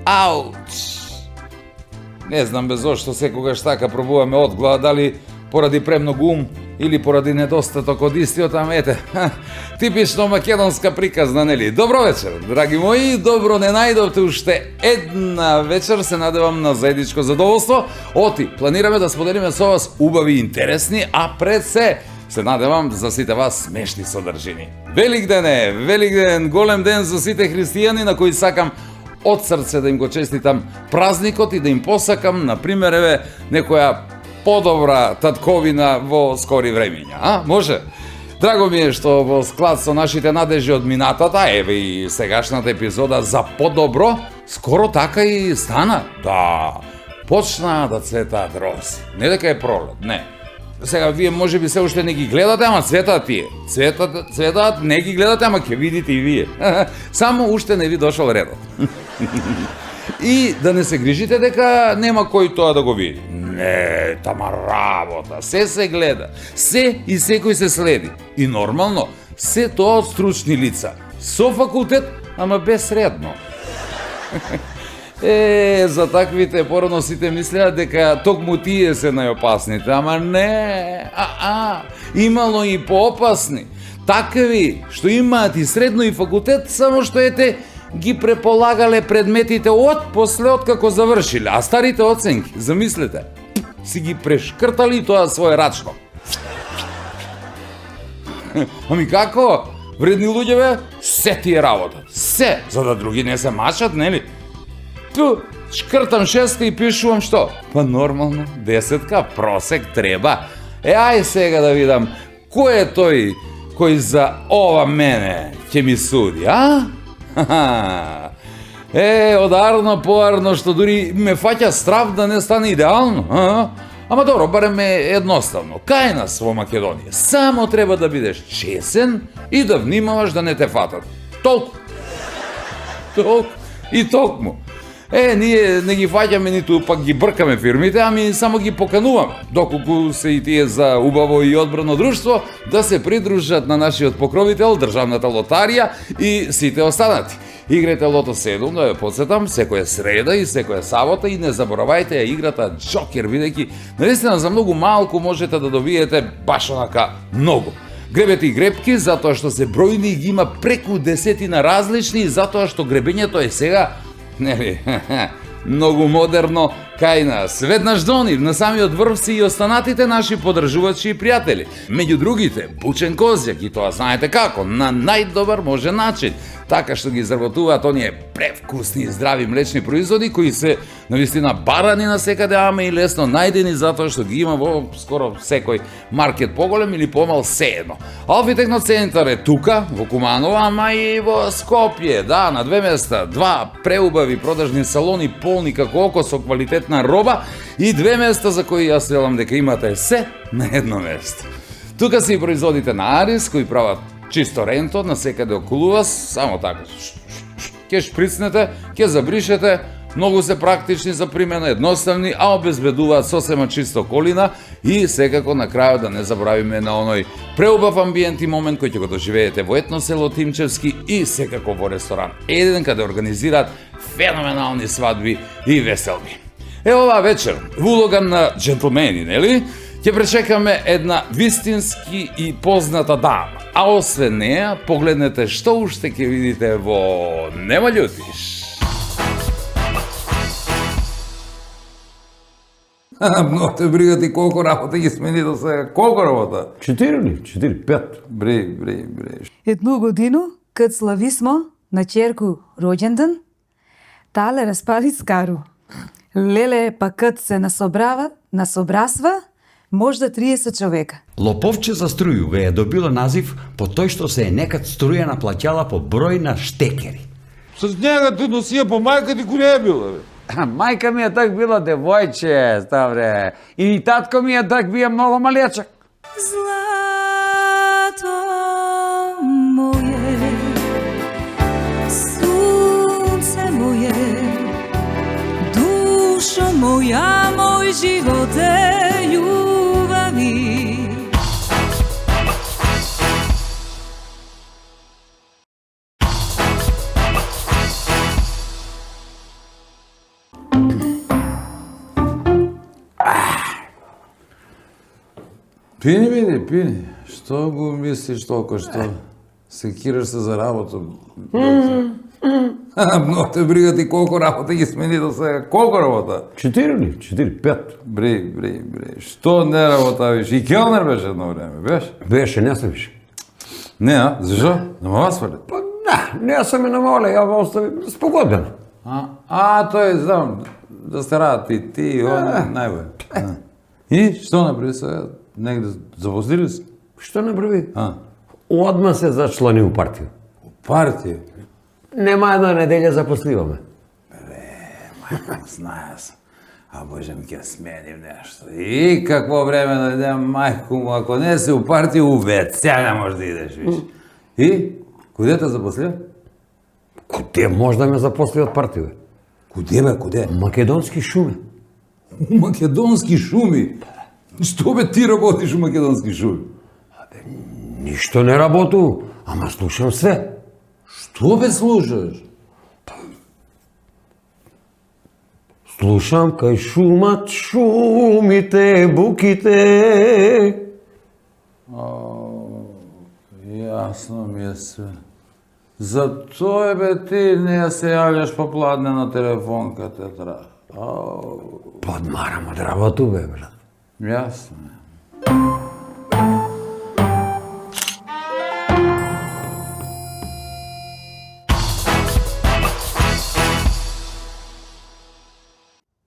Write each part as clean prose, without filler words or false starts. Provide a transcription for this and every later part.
Ауч! Не знам без зошто секогаш така пробуваме од глава, дали поради премногу ум или поради недостаток од истиот, ама ете, типично македонска приказна, нели? Добро вечер, драги мои, добро не најдовте уште една вечер, се надевам на заедничко задоволство. Оти, планираме да споделиме со вас убави и интересни, а пред се надевам за сите вас смешни содржини. Великден е, Великден, голем ден за сите христијани на кои сакам од срце да им го честитам празникот и да им посакам, например, еве, некоја подобра татковина во скори времиња, а? Може? Драго ми е што во склад со нашите надежи од минатата, еве и сегашната епизода за подобро, скоро така и стана. Да, почнаа да цветаат рози. Не дека е пролет, не. Сега вие можеби се уште не ги гледате, ама цветаат тие. Цветаат, не ги гледате, ама ќе видите и вие. Само уште не ви дошол редот. И да не се грижите дека нема кој тоа да го види. Не, тама работа, се гледа. Се и секој се следи. И нормално, се тоа од стручни лица. Со факултет, ама без средно. За таквите порано сите мислеа дека токму тие се најопасните, ама не, имало и поопасни. Такви што имаат и средно и факултет, само што ете ги преполагале предметите од после откако завршиле, а старите оценки, замислете, си ги прешкртали тоа своерачно. Ами како? Вредни луѓе бе, се тие работат, се, за да други не се мачат, нели? Ту, шкртам 6 и пишувам што? Па нормално, 10 просек треба. Ај сега да видам, кој е тој кој за ова мене ќе ми суди, а? Одарно поарно што дури ме фаќа страв да не стане идеално, а? Ама добро, барем е едноставно. Кај нас во Македонија само треба да бидеш чесен и да внимаваш да не те фатат. Толку. И толкму. Ние не ги фаќаме, ниту пак ги бркаме фирмите, ами само ги покануваме, доколку се и тие за убаво и одбрано друштво, да се придружат на нашиот покровител, Државната лотарија и сите останати. Играйте Лото 7, да ја подсетам, секоја среда и секоја сабота и не заборавајте ја играта Джокер, бидејќи наистина за многу малку можете да добиете баш онака многу. Гребете и гребки, затоа што се бројни и ги има преку 10 различни, и затоа што гребењето е сега нели, многу модерно кај нас. Веднаш до нив, на самиот врв си и останатите наши подржувачи и пријатели. Меѓу другите, бучен козјак, и тоа знаете како, на најдобар можен начин. Така што ги изработуваат оние превкусни и здрави млечни производи, кои се навистина барани на секаде, ама и лесно најдени, затоа што ги има во скоро секој маркет поголем или помал, сеедно. Алфи Техноцентар е тука, во Куманово, ама и во Скопје, да, на 2 места, 2 преубави продажни салони полни како око со квалитетна роба и 2 места за кои јас велам дека имате се на едно место. Тука се и производите на Арис, кои прават чисто ренто на секаде околу вас, само така. Ке шприцнете, ке забришете, многу се практични за примена, едноставни, а обезбедуваат сосема чисто колина и секако на крајот да не забравиме на оној преубав амбиент и момент кој ќе го доживеете во етно село Тимчевски и секако во ресторан Еден, каде организираат феноменални свадби и веселби. Оваа вечер, во улога на джентлмени, нели? Ќе пречекаме една вистински и позната дама. А освен неја, погледнете што уште ќе видите во Нема љутиш. Много те брига ти колку работа ги смени до сега. Колку работа? 4 ли? 4, 5. Бри. Едну годину, кад слависмо на черку роѓенден, тале распали скару. Леле пакът се насобрасва, можда 30 човека. Лоповче за струју ве е добило назив по тој што се е некад струја наплаќала по број на штекери. С njega ти носија по мајка ти кој не е била, бе. Мајка ми е так била девојче, ставре. И татко ми е так бија многу малечак. Zlato moje, sunce moje, dušo moja, moj živote ljubavi. Пини, биди, пини. Што го мислиш толку, што се кираш се за работа? Много те брига ти колку работа ги смени до сега. Колку работа? 4, 5. Бри. Што не работавиш? И келнер беше едно време, беше? Беше, не сам више. Не, а? Зашо? Нема вас фали? Па да, не сам ме намале, ја го остави спогодбено. Тој, знам, да сте работи ти и он, најбој. И, што направи сега? Негде запослили се? Што направи? А, Одма се зачлани у партија. партија? Нема една неделја запосливаме. Знаја сам. А Боже ми ќе сменим нешто. И какво време да идем, мајку му, ако не си у партија, у ВЦ не можеш да идеш више. И, куде те запослија? Куде може да ме запосли од партија? Куде бе, куде? Македонски шуми. У македонски шуми. Што бе ти работиш у македонски шуми? Ништо не работу, ама слушам све. Што бе слушаш? Слушам кај шумат шумите, буките. Јасно ми е све. Затоа бе ти не ја се јавljаш попладне на телефон кај те треба. Подмарам од работу, бе, брат. Јасно е.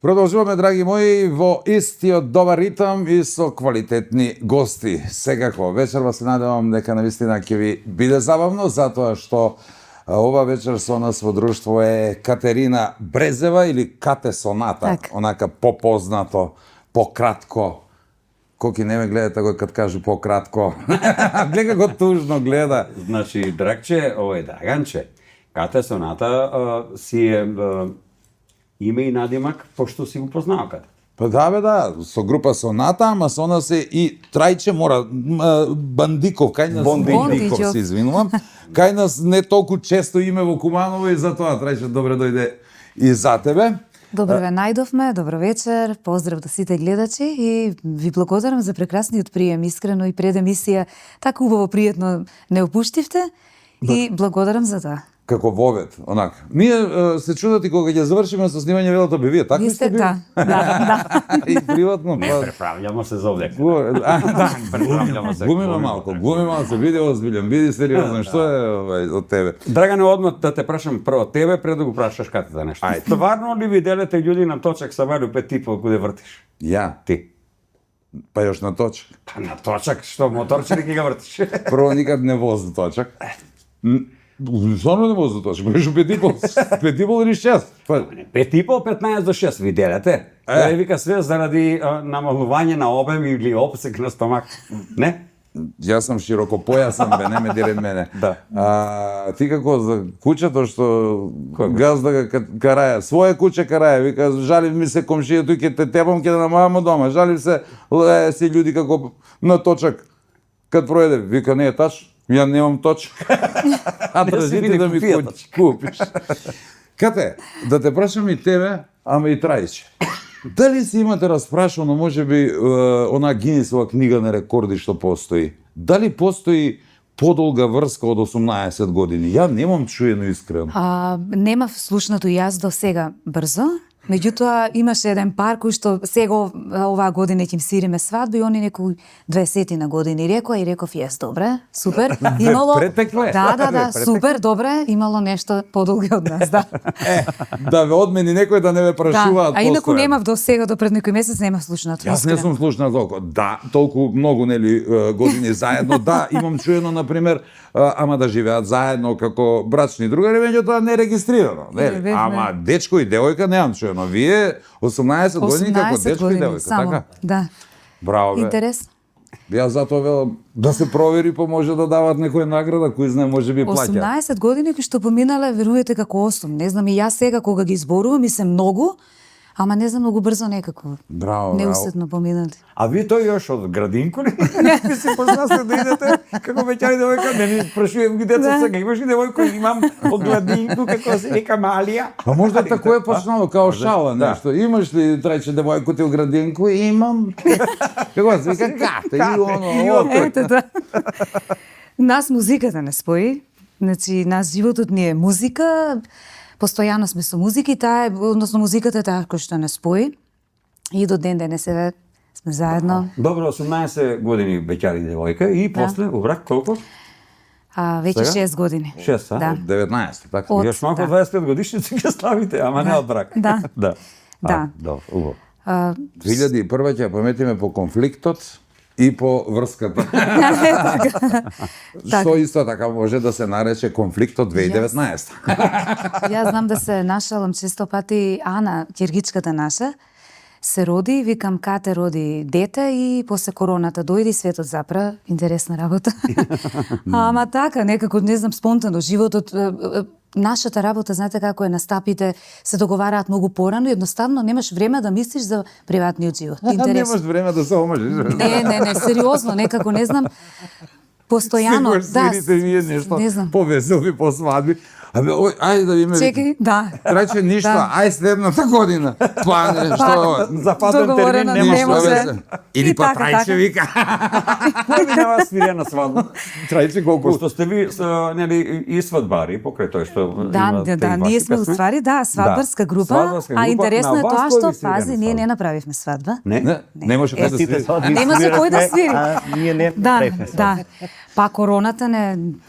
Продолжуваме, драги мои, во истиот добар ритам и со квалитетни гости. Секако, вечерва се надевам дека навистина ќе ви биде забавно, затоа што ова вечер со нас во друштво е Катерина Брезева или Кате Соната, Так. онака попознато, пократко. Коки не ме гледате го кад кажу пократко. Гледа како тужно гледа. Значи, Драгче, овој Драганче, Кате Соната си е име и надимак, пошто си го познава Кате. Па да бе да, со група Соната, ама со нас е и Трајче мора, Бандиков, кај нас Бондичов. се извинувам. Кај нас не толку често име во Куманово и затоа Трајче добре дојде и за тебе. Добро ве најдовме, добро вечер, поздрав до сите гледачи и ви благодарам за прекрасниот прием, искрено и пред емисија, така убаво пријатно не опуштивте и благодарам за тоа. Како вовет, онака. Ние се чудати кога ќе завршиме со снимање велото би вие, така Ви ли сте сте, били? да. И приватно, Не, преправljamo se za ovdje. Гумиме малку, биди озбилен, биди сериозен, што е од тебе? Драгане, одмah да те прашам прво тебе, пред да го прашаш Катета нешто. Стварно ли ви делете људи на точак са валю 5 типа куде вртиш? Ја, Ти. па још на точак. Па на точак, што моторче ли ги го вртиш? Прво никад не вози точак. Стварно не вози точак, беше петипол или 6. Па, 5,5, 15 до 6 ви делете. Тој вика све заради намалување на обем или опсек на стомак. Не? јас сум широкопојасен, бе, не ме дирен мене. Да. Ти како за куќето што газда ga караја, своје куќе караја, вика, жалив ми се комшијето и ќе те тепам, ќе да намавам од дома, жалив се, леја си луѓи како на точак. Кад пројде, вика, не е тач, ја немам точак. А тражите види да ми купија точак. купиш. Кате, да те прашам и тебе, ама и Трајче. Дали си имате распрашано, може би, она Гинисова книга на рекорди што постои? Дали постои подолга врска од 18 години? Ја немам чуено искрено. Немав слушнато јас до сега брзо, меѓутоа имаше еден пар кој што сега оваа година ќе им свириме свадба и они некои 20 на години рекоа и реков јес, добре, супер. Имало Претекло е. Да, супер, добре, имало нешто подолго од нас, да. Да ве одмени некој да не ве прашуваат А инаку постојано. немав до сега, до пред некој месец немав слушнато. Јас не сум слушнал толку. Да, толку многу нели години заедно. Да, имам чуено на пример, ама да живеат заедно како брачни другари, меѓутоа не регистрирано, нели? бевме. Ама дечко и девојка немам чуено. жено. Вие 18 години како 18 дечко и години, девојка, само. така? Да. Браво, бе. Интерес. Јас затоа велам да се провери, па може да дават некоја награда, кој знае, може би плаќа. 18 години кои што поминале, верувате како 8. Не знам, и јас сега кога ги зборувам и се многу, ама не знам, многу брзо некако. Браво, Неусетно поминали. А ви тој још од градинко ли? Ви се познасте да идете како веќари девојка, мене прашувам ги деца сега, имаш ли девојка, имам од градинко, како се вика Малија. Па можда тако е почнало, као шала да. нешто. Имаш ли трече девојко ти у градинку? Имам. Како се вика кате и оно. Ето да. Нас музиката не спои. Значи, нас животот ни е музика. Постојано сме со музика и таа е, односно музиката е таа кој што не спои. И до ден денесеве сме заедно. Добро, 18 години веќари девојка и после во брак колку? Веќе Сега? 6 години. 6, а? Да. 19, така. Од- Још малку да. 25 годишници ќе славите, ама не од брак. Да. Да. Да. Добро, убаво. 2001 ќе ја паметиме по конфликтот и по врската. Што исто така може да се нарече конфликтот 2019. Јас знам да се нашалам често пати Ана, киргичката наша, се роди, викам Кате роди дете и после короната дојде и светот запра. Интересна работа. Ама така, некако, не знам, спонтано, животот, нашата работа, знаете како е, настапите се договараат многу порано и едноставно немаш време да мислиш за приватниот живот. Немаш време да се омажиш. Не, сериозно, некако, не знам, постојано, Секогаш свирите вие нешто не знам. повесели по свадби. Абе, ој, ајде да видиме. Чекај, да. Трече ништо, Да. ај следната година. Па, што Западен термин Договорено, нема не што може. да се. Или И па така, трајче така. вика. Кој би на вас свирија на свадба? Трајче колку? Пошто сте ви нели и свадбари покрај тој што има Да, тие ние ваши сме песни? уствари, да, свадбарска група, Свадбарска група. а интересно На е вас тоа кој што, ви свири на пази, ние не свадба? направивме свадба. Не? Немаше кој да Сите свири. свадби Немаше кој да свирахме, свири. а ние не Да, правихме свадба. да. Па короната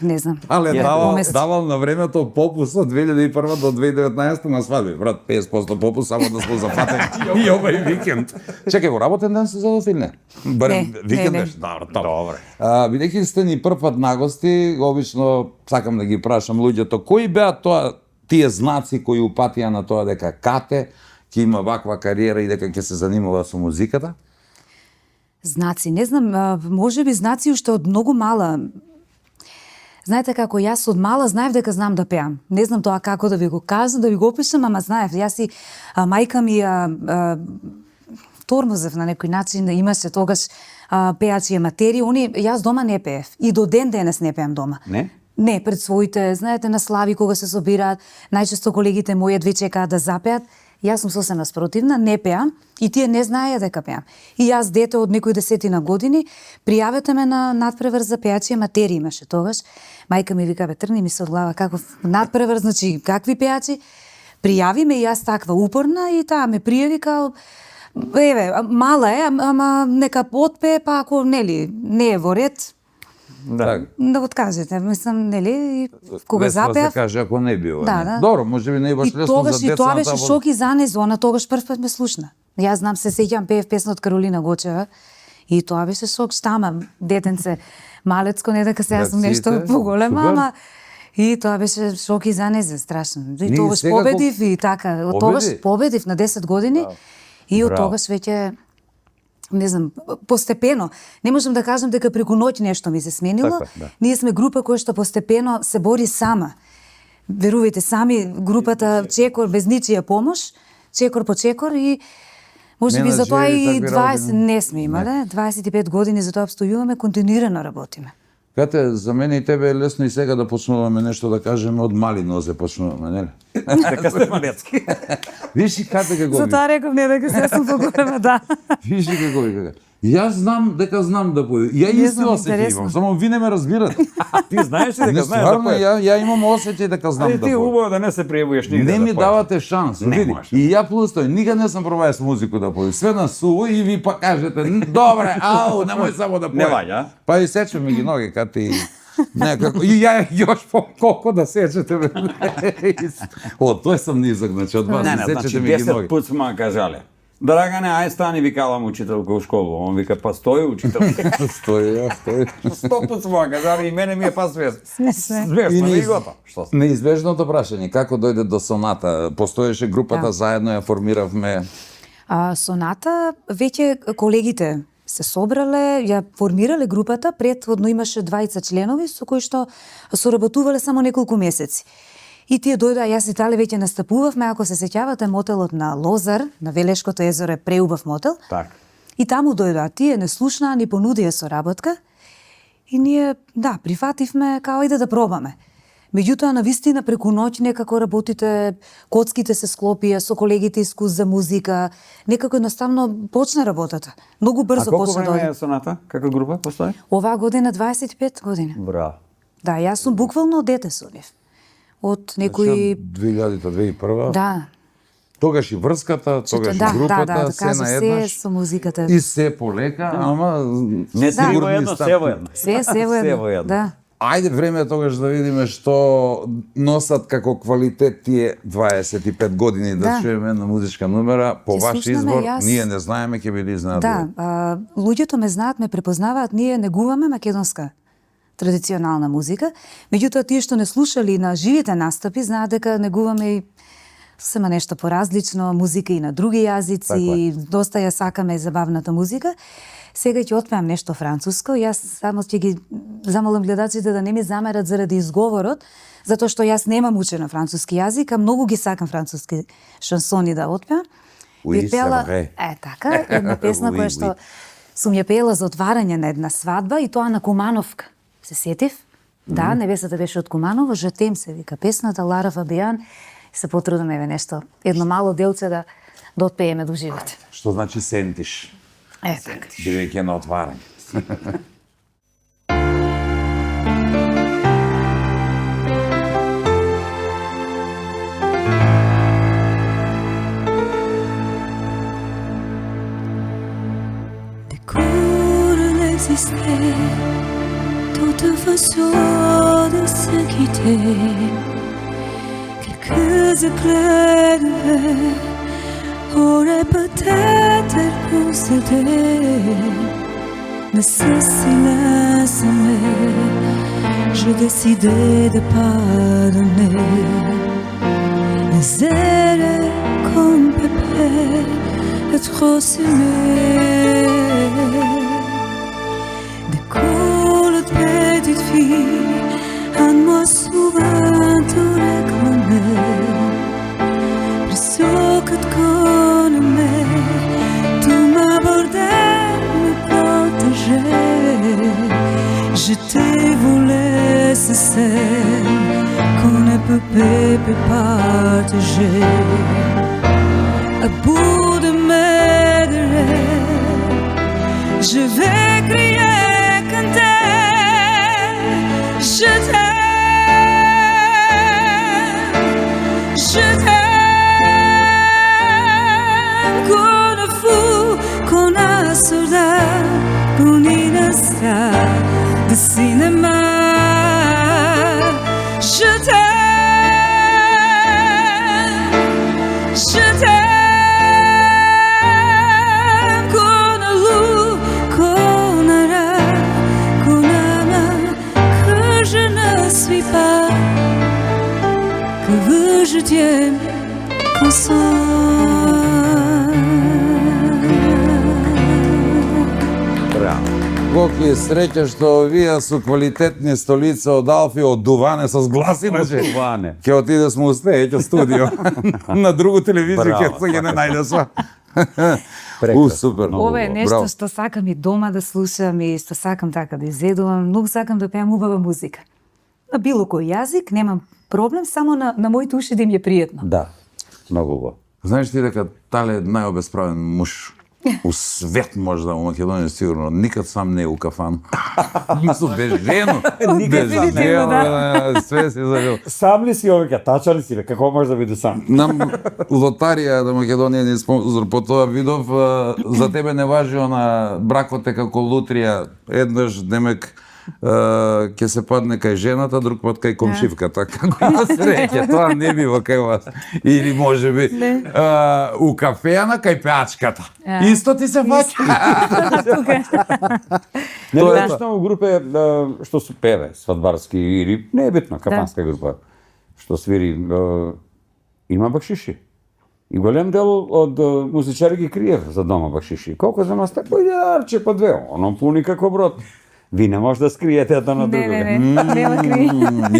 не знам. Але Не помисли. давал на времето попус од 2001 до 2019 на свадби. Брат, 50% попус само да сме зафатени. И овај викенд. Чекај, во работен ден се задов или не? Барем Не, викенд не. беше. Добро, добро. Бидејќи сте ни прв пат на гости, обично сакам да ги прашам луѓето, кои беа тоа тие знаци кои упатија на тоа дека Кате ќе има ваква кариера и дека ќе се занимава со музиката? Знаци, не знам, може би знаци уште од многу мала. Знаете како, јас од мала знаев дека знам да пеам. Не знам тоа како да ви го кажам, да ви го опишам, ама знаев. Јас и мајка ми тормозев на некој начин, имаше тогаш пеачи аматери, јас дома не пеев. И до ден денес не пеам дома. Не? Не, пред своите, знаете, на слави кога се собираат, најчесто колегите мои едва чекаат да запеат. Јас сум сосема спротивна, не пеам и тие не знаеја дека пеам. И јас, дете од некои 10 години, пријавете ме на надпреврз за пеачи аматери имаше тогаш. Мајка ми вика, бе, трни ми се од глава, каков надпреврз, значи, какви пеачи? Пријави ме и јас таква упорна и таа ме пријави као, еве, мала е, ама нека отпее, па ако, нели, не е во ред, Да. да откажете, мислам, нели, и кога Лесно да запеав, се каже ако не било. Да, не. да. Добро, може би не е баш и лесно тогаш за и деца. тоа на беше таа шок и за неа, она тогаш прв пат ме слушна. Јас знам, се сеќам, пеев песна од Каролина Гочева и тоа беше шок, штама, детенце, малецко, не дека сега сум нешто Деците, поголема, супер. ама и тоа беше шок и за незе, страшно. И Ние тогаш сега победив и така, од тогаш Победи? победив на 10 години и од Браво. тогаш веќе не знам, постепено. Не можам да кажам дека преку ноќ нешто ми се сменило. Така, да. Ние сме група која што постепено се бори сама. Верувајте, сами групата чекор без ничија помош, чекор по чекор и може би Менаџери затоа и такви 20 работи, не сме имале, 25 години затоа обстојуваме, континуирано работиме. Кате, за мене и тебе е лесно и сега да почнуваме нешто да кажеме од мали нозе почнуваме, нели? Дека сте малецки. Виж и Кате како вика. Затоа реков не дека се сум поголема, да. Виж и како вика. Јас знам дека знам да појам. Ја Не исто знам, осеќај интересно. имам, само ви не ме разбирате. Ти знаеш ли дека Не, знаеш да стварно, поеш? ја имам осеќај дека знам Ајде да ти појам. убаво да не се пријавуваш нигде Не да ми поеш. давате шанс, Не види. може. И ја плюс тој, никад не сам пробаја с музику да појам. Све на суво и ви па кажете, добре, ау, немој само да појам. Не ваѓа. Па и сече ми ги ноги, Кате, и некако. И ја још по колку да сечете ме. О, тој сам низак, значи од вас, Не, сечете значи ми ги 10 ноги. пат сме кажале. Драгане, ај стани, викалам учителка у школу. Он вика, па стои учителка. Стои. 100 пат смо кажали и мене ми е па свесно. Смешно. И Свесно, не и из- готово. Што се? Неизбежното прашање, како дојде до соната? Постоеше групата, Да. заедно ја формиравме. Соната, веќе колегите се собрале, ја формирале групата, претходно имаше 20 членови со кои што соработувале само неколку месеци. И тие дојдоа, јас и Тале веќе настапувавме, ако се сеќавате, мотелот на Лозар, на Велешкото езеро е преубав мотел. Так. И таму дојдоа, тие не слушнаа, ни понудија соработка. И ние, да, прифативме као иде да пробаме. Меѓутоа, навистина, преку ноќ некако работите, коцките се склопија со колегите искус за музика, некако едноставно почна работата. Многу А брзо колку почна да време оди. е соната? Како група постои? Оваа година 25 години. Браво. Да, јас сум буквално дете со нив. Од некои... 2000-та, 2001. Да, Тогаш и врската, тогаш и да, групата, да, да, се кажа се наеднаш. со музиката. И се полека, ама Не Да. три во едно, се во едно. Се во Се во едно. едно. Да. Ајде време е тогаш да видиме што носат како квалитет тие 25 години да Да. чуеме на музичка номера. По Ќе ваш слушнеме, избор, јас- ние не знаеме, ќе биде изненадува. Да, луѓето ме знаат, ме препознаваат, ние негуваме македонска традиционална музика, меѓутоа тие што не слушали на живите настапи знаат дека негуваме и сема нешто поразлично, музика и на други јазици, доста ја сакаме забавната музика. Сега ќе отпеам нешто француско, јас само ќе ги замолам гледачите да не ми замерат заради изговорот, затоа што јас немам учено француски јазик, а многу ги сакам француски шансони да отпеам. Oui, Би пела, c'est vrai. така, една песна Oui, која oui. што сум ја пеела за отварање на една свадба и тоа на Кумановка. Се сетив? Да, невестата беше од Куманово, Жетем се вика песната, Лара Фабијан. И се потрудам еве нешто, едно мало делце да отпееме до живот. Што значи сентиш, Така. бидејќи е на отварање. Découvre l'exister, toute façon de se quitter. Quelques éclairs de verre auraient peut-être possédé. Mais ce silence je décidais de pardonner. Les ailes comme pépé trop semé. D'école de petite fille, un moi souvent te réclamait. Presso que te connais, tu m'abordais, me protégeais. Je t'ai voulu ce sein qu'on ne peut partager. À bout de mes rêves, je vais crier, canter, je t'aime, qu'on a fou, qu'on a soldat, qu'on inasta de cinéma, je t'aime. Je tienne Браво. Колку е среќа што овие со квалитетни столици од Алфи одуване со глас иначе. Одуване. Ќе отиде сме у следење студио. На другу телевизија Браво, ќе се ги не најде сва. Прекрасно. Супер. Много Ова е убаво. нешто Браво. што сакам и дома да слушам и што сакам така да изедувам. Многу сакам да пеам убава музика. На било кој јазик, немам проблем, само на моите уши да им е пријатно. Да, многу убаво. Знаеш ти дека Тале е најобесправен муж у свет можда у Македонија сигурно, никад сам не е у кафан. Мислам без жено. Никад без сам не е. жено, да, све си завил. Сам ли си овека, тача ли си, бе? Како може да биде сам? Нам лотарија на Македонија ни спонзор по тоа видов, за тебе не важи она бракот е како лутрија, еднаш демек ќе се падне кај жената, друг пат кај комшивката. Како на среќа, тоа не бива кај вас. Или можеби у кафеана кај пеачката. Исто ти се фаќа. Не битно у групе што се певе свадбарски или не е битно кафанска група што свири има бакшиши. И голем дел од музичари ги крие за дома бакшиши. Колку за нас по јарче по две, оно пуни како брод. Ви не може да скриете едно на друго. Нема кри.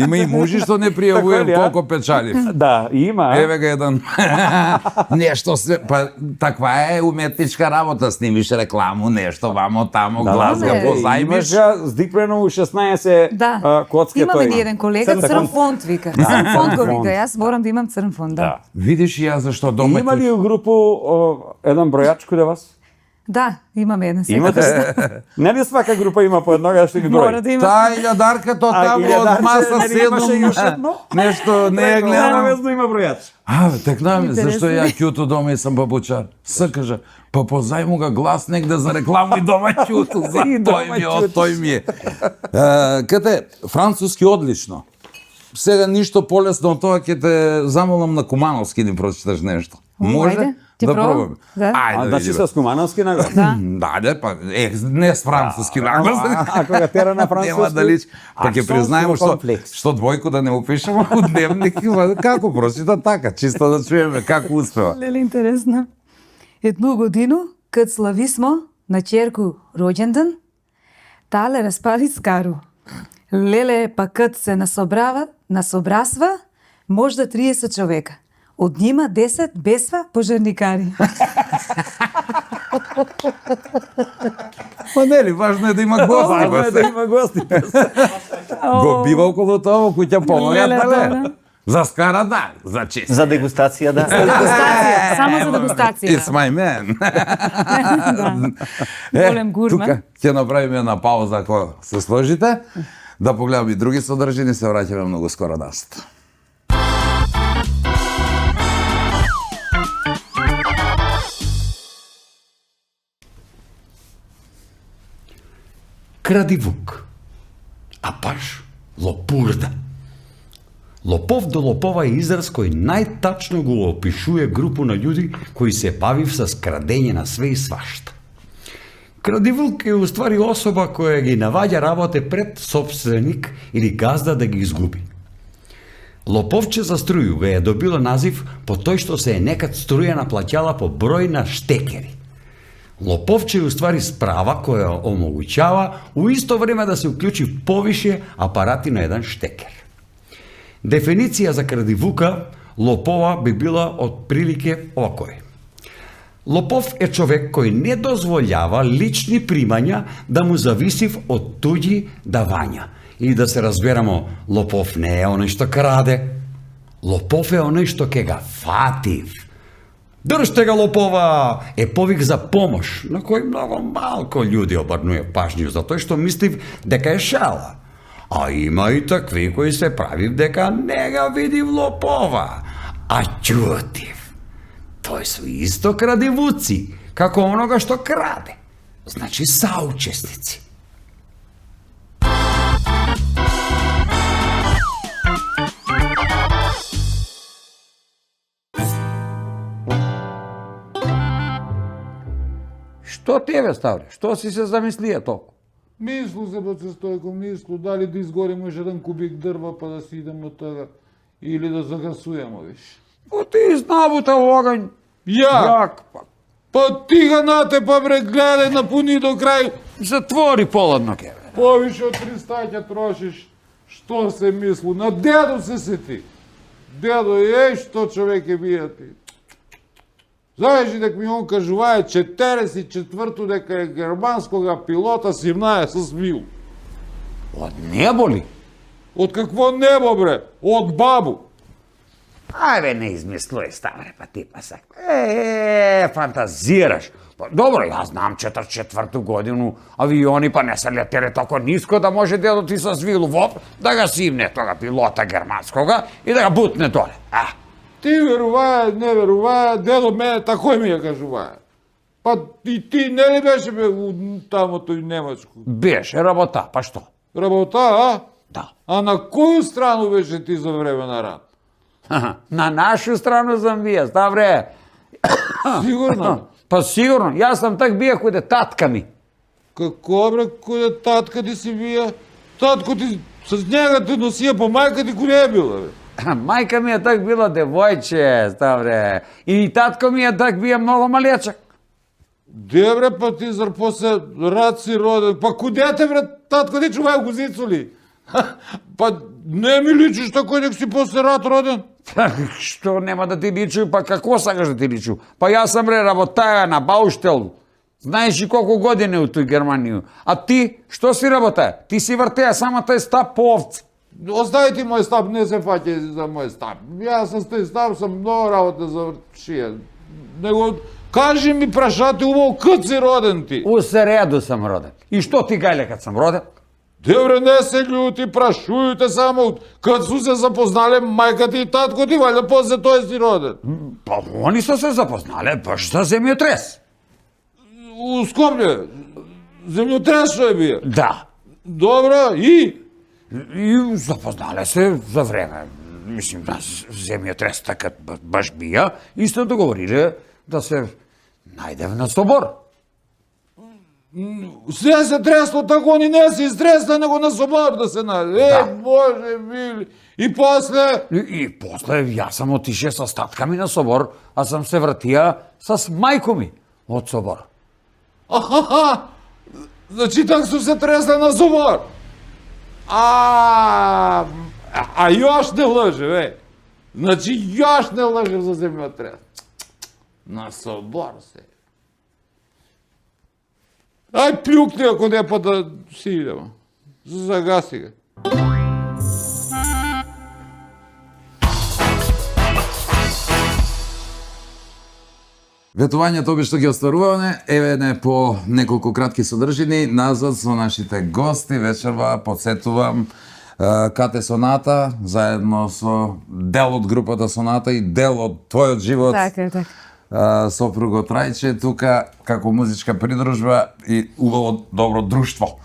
Има и мужи што не пријавувам колку печалив. Да, има. Еве ga еден. Нешто се, па таква е уметничка работа, снимиш рекламу, нешто вамо тамо, глас га позајмиш. Имаш здипрено у 16 коцки тој. Имаме ни еден колега, црн фонд вика. Црн фонд го вика, јас морам да имам црн фонд, да. Видиш и јас зашто дома. Има ли у групу еден бројач кај вас? Да, имаме еден сега. Имате? Не ли свака група има по еднога што ги Мора брои? да има. Таа илјадарка то таму од илјадарче, маса нели имаше 7. још едно? Нешто не ја гледам. Обавезно има бројач. Текнам, Интересно. зашто ја ќуту дома и сам бабучар. Кажа, па позајму ga глас негде за рекламу и дома ќуту, за И тој дома ми, од ќутиш. тој ми е. Кате, француски одлично. Сега ништо полесно од тоа ќе те замолам на кумановски да прочиташ нешто. Може ајде, ти да пробам. пробаме. Да. Ајде, Значи видиме. с кумановски наглас. Да, па не с француски наглас. Ако ga тера на француски. Нема да личи. Па ќе признаеме комплекс. што двојку да не опишеме у дневник, како прочита така, чисто да чуеме како успева. Леле, интересно. Едну годину, кад слависмо на черку роѓенден, тале распали скару. Леле, па кад се насобрасва, можда 30 човека. Од нима 10 бесва пожарникари. Па нели, важно е да има гости. Важно е да има гости. Го бива околу тоа во куќа помогат, Леле, дале. добро. За скара да, за чест. За дегустација, да. Дегустација, само за дегустација. It's my man. Голем гурман. Тука ќе направиме една пауза ако се сложите, да погледаме и други содржини, се враќаме многу скоро назад. Крадивук, а баш лопурда. Лопов до лопова е израз кој најтачно го опишува групу на људи кои се бавив со крадење на све и свашта. Крадивук е уствари особа која ги наваѓа работе пред собственик или газда да ги изгуби. Лоповче за струју ве е добило назив по тој што се е некад струја наплаќала по број на штекери. Лоповче е уствари справа која омогуќава у исто време да се уклучи повише апарати на еден штекер. Дефиниција за крадивука лопова би била од прилике овакој. Лопов е човек кој не дозвољава лични примања да му зависив од туѓи давања. Или да се разберамо, лопов не е оној што краде. Лопов е оној што ке га фатив. Држте га лопова е повик за помош, на кој многу малко луѓе обрнува пажњу за тој што мислив дека е шала. А има и такви кои се правив дека не га видив лопова, а ќутив. Тој се исто крадивуци, како онога што краде. Значи саучесници. Што тебе ставле? Што си се замислија толку? Мислу се, баце Стојко, мислу, дали да изгорим уште еден кубик дрва па да си идемо тога, или да загасуемо, виш. Па ти изнабутал оган. Ја? Па Па ти ga нате, па бре, гледај, напуни до крај. затвори поладно ке. Повише од 300 ќе трошиш. Што се мислу? На дедо се сети. Дедо, што човек е бија ти. Знаеш ли дека ми он кажувае 44-ту дека е германскога пилота симнае со вил. Од небо ли? Од какво небо, бре? Од бабу. Ајде, не измислуј, ставре, па ти па сак. Фантазираш. Па, добро, јас знам 44-ту годину авиони па не се летеле толку ниско да може дедо ти со свилу воп да ga симне тога пилота германскога и да ga бутне доле. Ти веруваја, не веруваја, дедо мене такој ми ја кажуваја. Па и ти не ли беше бе у тамо тој Немачко? Беше работа, па што? Работа, а? Да. А на коju страну беше ти за време на рат? На нашу страну сам вие, ставре. Сигурно. Па сигурно, јас сам так биев каде татка ми. Како бре, кој е татка ти си бија? Татко ти с njega те носија, по мајка ти кој е била, бе? Мајка ми е так била девојче, ставре. И татко ми е так бија многу малечак. Де бре, па ти зар после рат си роден? Па куде те бре, татко ти чувај гузицу ли? Па не ми личиш тако дека си после рат роден? Што нема да ти личу, па како сакаш да ти личу? Па јас сам бре работаја на Бауштел. Знаеш и колку години у тој Германија. А ти, што си работаја? Ти си вртеја само тај стап по овц. Остави ти мој стап, не се фаќај за мој стап. Јас с тој стап сам многу работа завршија. Него, кажи ми прашати убаво кад си роден ти? У среду сам роден. И што ти гајле кад сам роден? Добре, не се љути, прашујте само кад су се запознале мајка ти и татко ти, ваljda после тој си роден. Па они се запознале баш за земјотрес. У Скопје, земјотрес што е бија. Да. Добро, и? И запознале се за време. Мислим, да земјотрес така баш бија и се договориле да се најдев на собор. Се тресло тако, они не се изтресле, него на собор да се најде. Да. Боже мили. И после? И после јас сам отише со татка ми на собор, а сам се вратија с мајко ми од собор. Аха, значи так су се тресле на собор. А још не лъже, бе. Значи још не лъже за земјотрес. На собор се. Ај плюкни ако не па да си идемо. Загаси ga. Ветувањето обично ги остваруваме, еве не по неколку кратки содржини, назад со нашите гости, вечерва подсетувам Кате Соната, заедно со дел од групата Соната и дел од твојот живот. Така, така. Сопругот Рајче тука како музичка придружба и убаво добро друштво.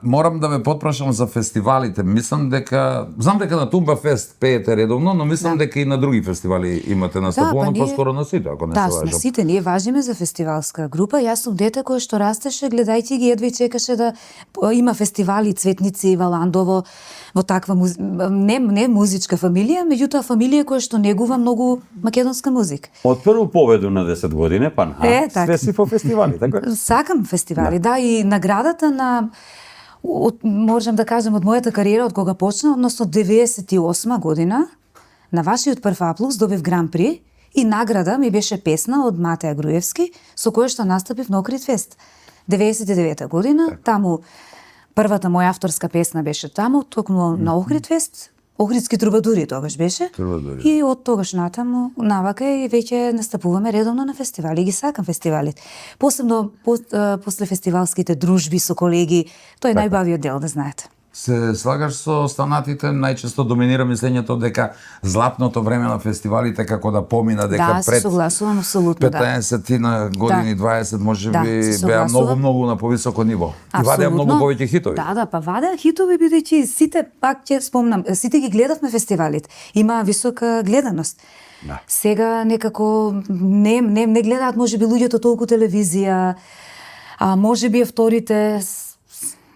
Морам да ве потпрашам за фестивалите. Знам дека на Тумба Фест пеете редовно, но мислам дека и на други фестивали имате настапувано, ние- поскоро на сите, ако не Да, се на лажам. сите ние важиме за фестивалска група. Јас сум дете кое што растеше, гледајќи ги, едва и чекаше да има фестивали, Цветници, Валандово, во таква не музичка фамилија, меѓутоа фамилија која што негува многу македонска музика. Од прву победу на 10 години, па така. све си по фестивали, така? Сакам фестивали, да, и наградата можам да кажем од мојата кариера од кога почна, односно 98 година, на вашиот прв Аплус добив Гран При и награда ми беше песна од Матеја Груевски, со која што настапив на Охрид Фест. 99 година, таму првата моја авторска песна беше таму, токму на Охрид Фест. Охридски трубадури тогаш беше. Трубадури. И од тогаш натаму навака и веќе настапуваме редовно на фестивали. Ги сакам фестивалите. Посебно после фестивалските дружби со колеги, тој е најбавиот дел, да знаете. Се слагаш со останатите, најчесто доминира мислењето дека златното време на фестивалите како да помина, дека Да, се пред согласувам апсолутно, да. 15 на години, Да. 20 може Да, би се беа согласувам. многу на повисоко ниво. И вадеа многу повеќе хитови. Да, па вадеа хитови, бидејќи сите, пак ќе спомнам, сите ги гледавме фестивалите. Има висока гледаност. Да. Сега некако не гледаат можеби луѓето толку телевизија, а можеби авторите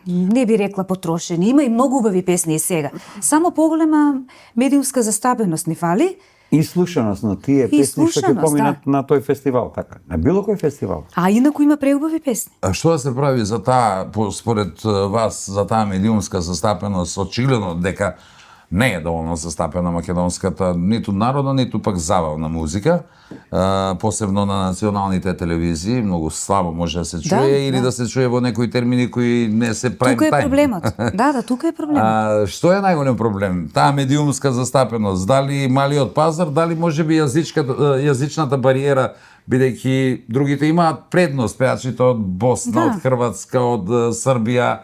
не би рекла потрошени. Има и многу убави песни и сега. Само поголема медиумска застапеност ни фали. И слушаност на тие песни што ќе слушаност, поминат на тој фестивал, така. На било кој фестивал. А инаку има преубави песни. А што да се прави за таа, според вас, за таа медиумска застапеност, очигледно дека не е доволно застапена македонската ниту народна, ниту пак забавна музика, посебно на националните телевизии, многу слабо може да се чуе или да се чуе во некои термини кои не се прайм Тука е тајм. проблемот. Да, тука е проблемот. Што е најголем проблем? Таа медиумска застапеност, дали малиот пазар, дали можеби јазичната бариера, бидејќи другите имаат предност, пеачите од Босна, Да. од Хрватска, од Србија,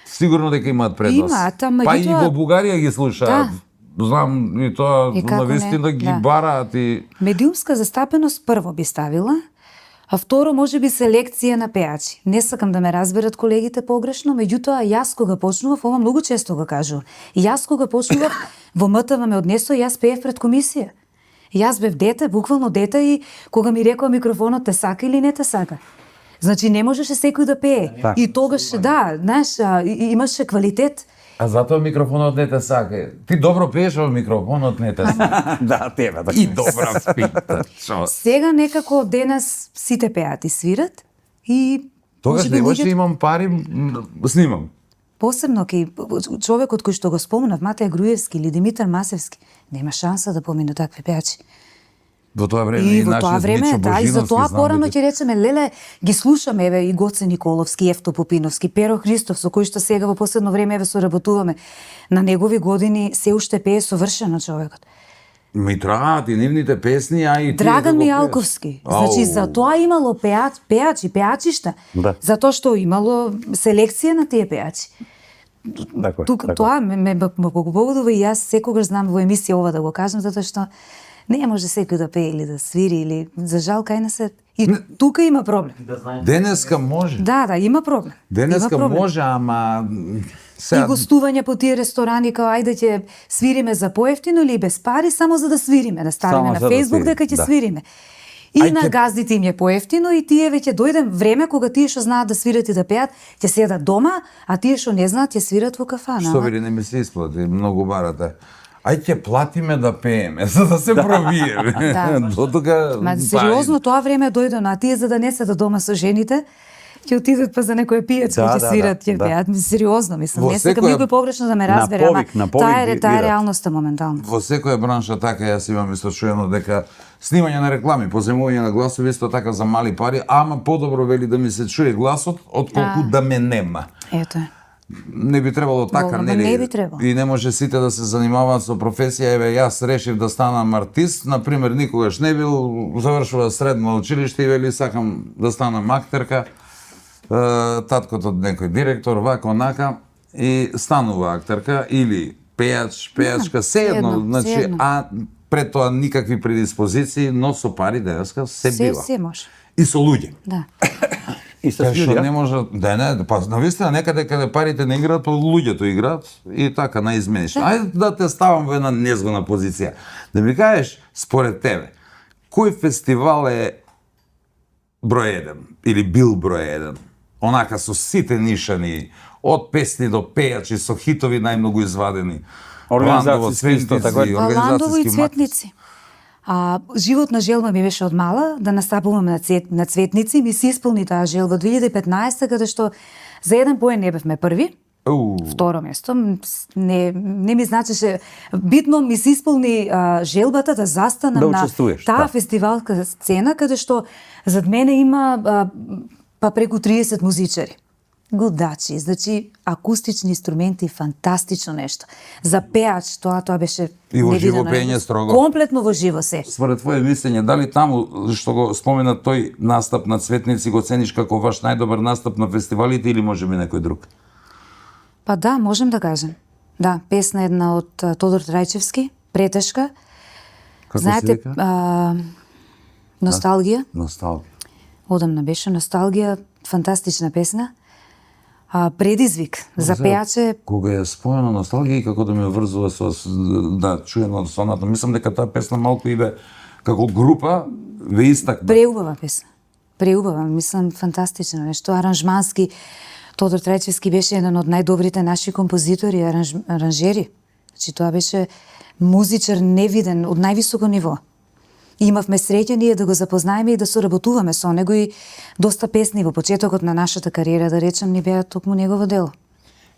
сигурно дека имаат предност. Имаат, Па и меѓутоа- во Бугарија ги слушаат. Знам и тоа И како навистина не, ги да. бараат и Медиумска застапеност прво би ставила, А второ, може би селекција на пеачи. Не сакам да ме разберат колегите погрешно, меѓутоа јас кога почнував, ова многу често го кажувам. Јас кога почнував во МТВ ме однесо, јас пеев пред комисија. Јас бев дете, буквално дете, и кога ми рекоа микрофонот те сака или не те сака. Значи не можеше секој да пее. И тогаш, да, знаеш, имаше квалитет. А затоа микрофонот не те сака. Ти добро пееш, а микрофонот не те сака. Да, тебе, да. И добра спита. Сега некако денес сите пеат и свират и Тогаш може би немаше луѓето- имам пари, снимам. Посебно кај човекот кој што го спомнав, Матеј Груевски или Димитар Масевски, нема шанса да помине такви пеачи. Во тоа време И и во тоа нашиот време, Мичо да, и Божиновски, за тоа знам порано дека- ќе речеме, леле, ги слушаме, еве, и Гоце Николовски, Евто Попиновски, Перо Христов, со кој што сега во последно време, еве, соработуваме. На негови години се уште пее совршено човекот. Ми траат и нивните песни, а и тие Драган како Мијалковски. пееш. Значи, Ау. за тоа имало пеачи, пеачишта. Да. Затоа што имало селекција на тие пеачи. Така е, Тука така е. тоа ме побудува и јас секогаш знам во емисија ова да го кажам, затоа што не може секој да пее или да свири, или за жал кај не се... И тука има проблем. Денеска може. Да, има проблем. Денеска има проблем. може, ама И сега гостување по тие ресторани, као ајде ќе свириме за поевтино или без пари, само за да свириме, да ставиме Само на за да Фејсбук свири, дека ќе да. свириме. И Ај, на ќе- газдите им е поевтино и тие веќе дојде време кога тие што знаат да свират и да пеат, ќе седат дома, а тие што не знаат ќе свират во кафана. што вели не ми се исплати, многу барате. Ај ќе платиме да пееме, за да се пробиеме. Да. До тука Ма сериозно тоа време дојде, а тие за да не седат дома со жените, ќе отидат па за некоја пијачка, Да, ќе да, свират, да, ќе да. пеат. Сериозно, мислам, Во не сакам секоја- никој погрешно да ме На разбере, повик, на повик таа е бират. реалноста моментално. Во секоја бранша така јас имам исто чуено дека снимање на реклами, поземување на гласови исто така за мали пари, ама подобро вели да ми се чуе гласот отколку да ме нема. Ето е. Не би требало така, Големо, нели? не би требало. И не може сите да се занимаваат со професија. Еве, јас решив да станам артист, на пример, никогаш не бил, завршува средно училиште и вели сакам да станам актерка. Таткото од некој директор, вака онака, и станува актерка или пејач, пејачка, едно, сеедно, значи, сеедно. а пред тоа никакви предиспозиции, но со пари денеска се бива. Се може. И со луѓе. Да. И со Кај што студија. не може, да не, па навистина некаде каде парите не играат, па луѓето играат и така наизмениш. Ајде да те ставам во една незгодна позиција. Да ми кажеш, според тебе, кој фестивал е број 1 или бил број 1? Онака со сите нишани, од песни до пејачи, со хитови најмногу извадени. Организацијски исто, така е. Ландово и организацијски цветници. Животна желба ми беше од мала да настапувам на цветници, ми се исполни таа желба 2015 каде што за еден поен не бевме први, второ место, не ми значеше, битно ми се исполни желбата да застанам Да на учествуваш, таа да. фестивалска сцена каде што зад мене има па преку 30 музичари. Гудачи, значи акустични инструменти, фантастично нешто. За пеач тоа беше И во живо невидено пеење нешто. строго. Комплетно во живо се. Според твое мислење, дали таму што го спомена тој настап на цветници го цениш како ваш најдобар настап на фестивалите или можеби некој друг? Па да, можем да кажем. Да, песна една од Тодор Трајчевски, претешка. Како се Знаете, вика? Носталгија. Носталгија. Одамна беше Носталгија, фантастична песна. Предизвик за пеаче. Кога е спојано носталгија и како да ме врзува со да чуено соната, мислам дека таа песна малку и бе како група ве истакна. Преубава песна. Преубава, мислам, фантастично нешто. Аранжмански, Тодор Трајчевски беше еден од најдобрите наши композитори, аранжери. Значи, тоа беше музичар невиден, од највисоко ниво. И имавме среќа ние да го запознаеме и да соработуваме со него и доста песни во почетокот на нашата кариера, да речем, ни беа токму негово дело.